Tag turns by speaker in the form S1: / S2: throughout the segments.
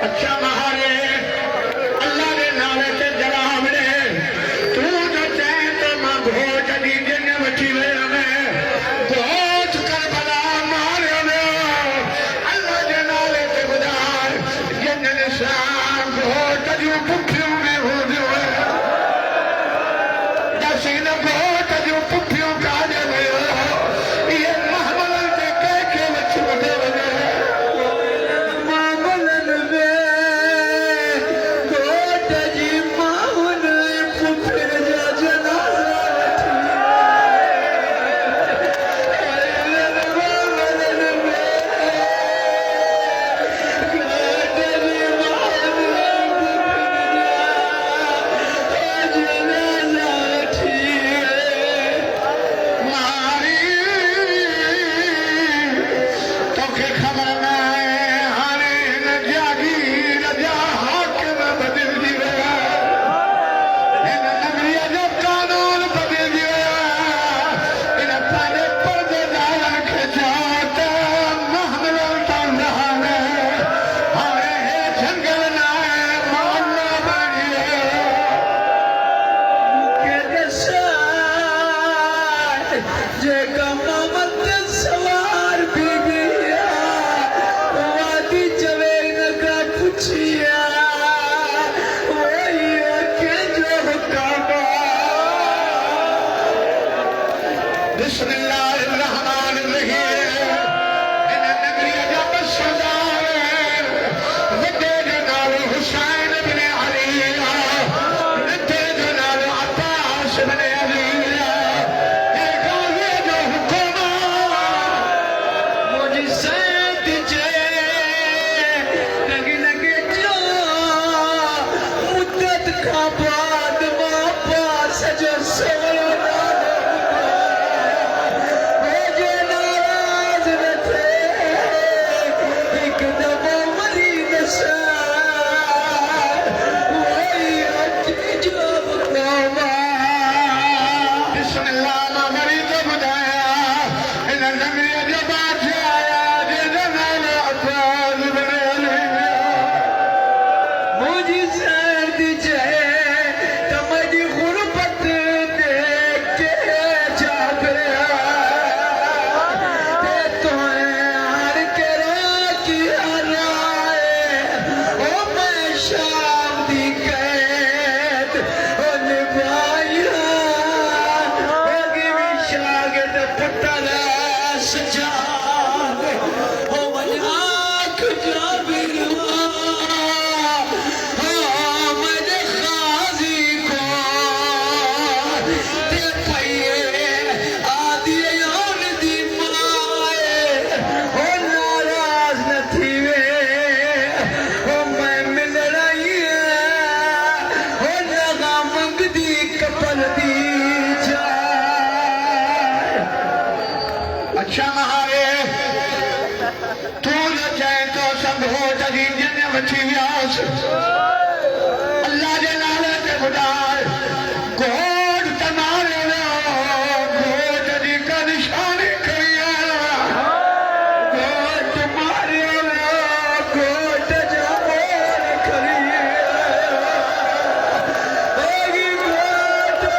S1: अच्छा महारे अल्लाह के नाले से जनाब ने तू जो चाहे तो मां घोट दी जन वठी वे में घोट कर बला मारे ने अल्लाह के नाले से बुधार जन निशान घोट जो पुठियों में हो जो दसिन घोट जो पुठियों का दे ये महमल के वच वधे वधे अच्छा महारे तू न चाहे तो सब हो तजी जन वठी व्यास अल्लाह जे नाले ते खुदार घोट तमारे घोट दी का निशानी करिया घोट मारे घोट जा बोल करिए घोट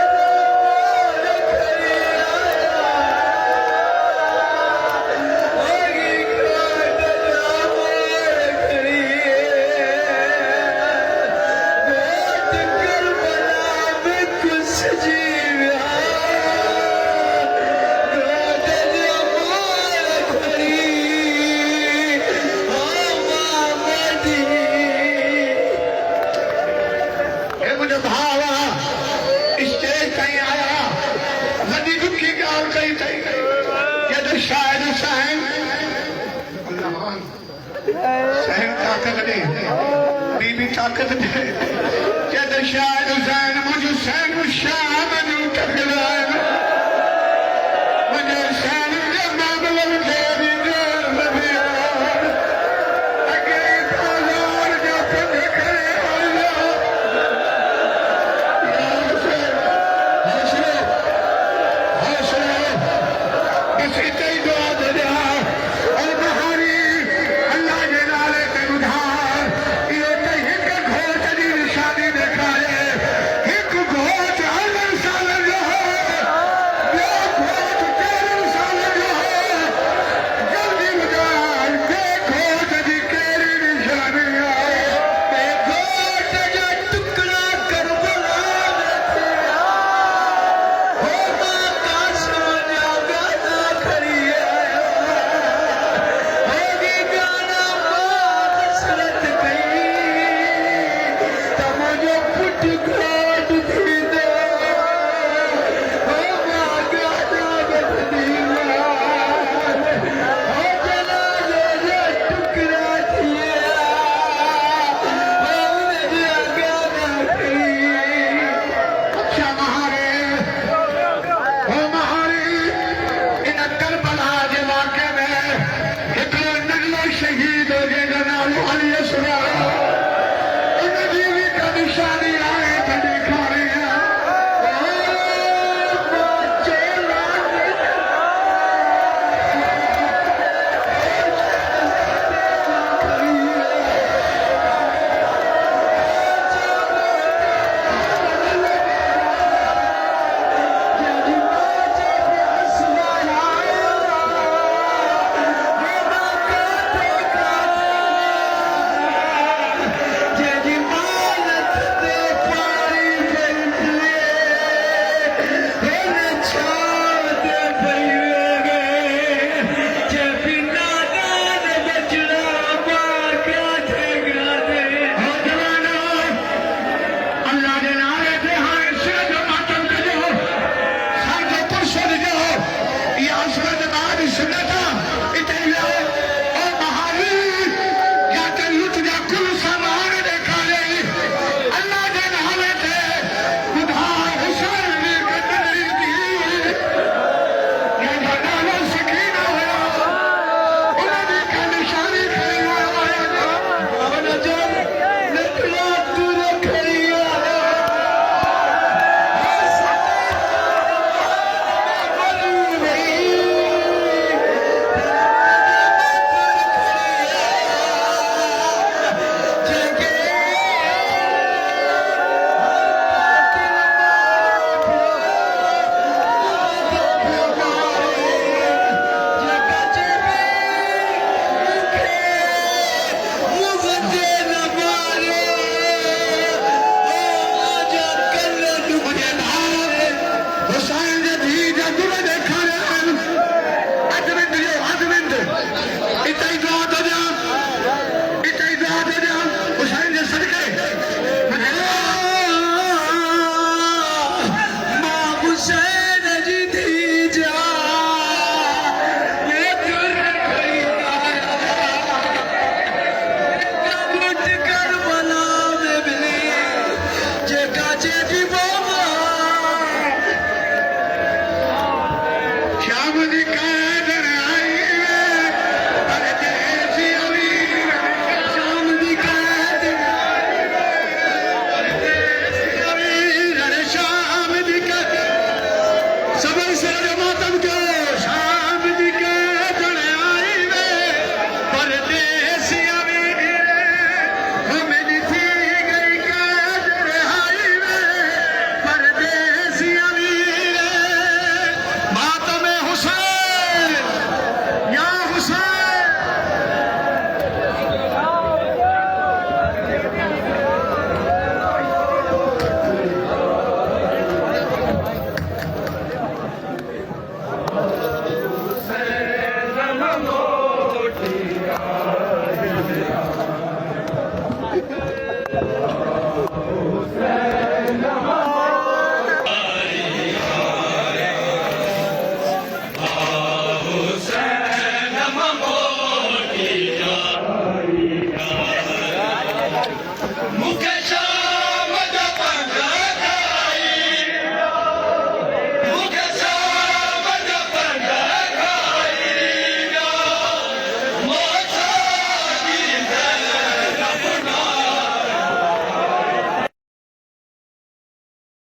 S1: बीबी ताकत दे जद शायद हुसैन मुझे हुसैन शाह मनु टकराए मुझे हुसैन के मामले में दे दीजिए अगे बाजार जो कुछ करे हौसले हौसले इसी कई दुआ दे और बहारी अल्लाह के नाले पे उधार कोट कोट थी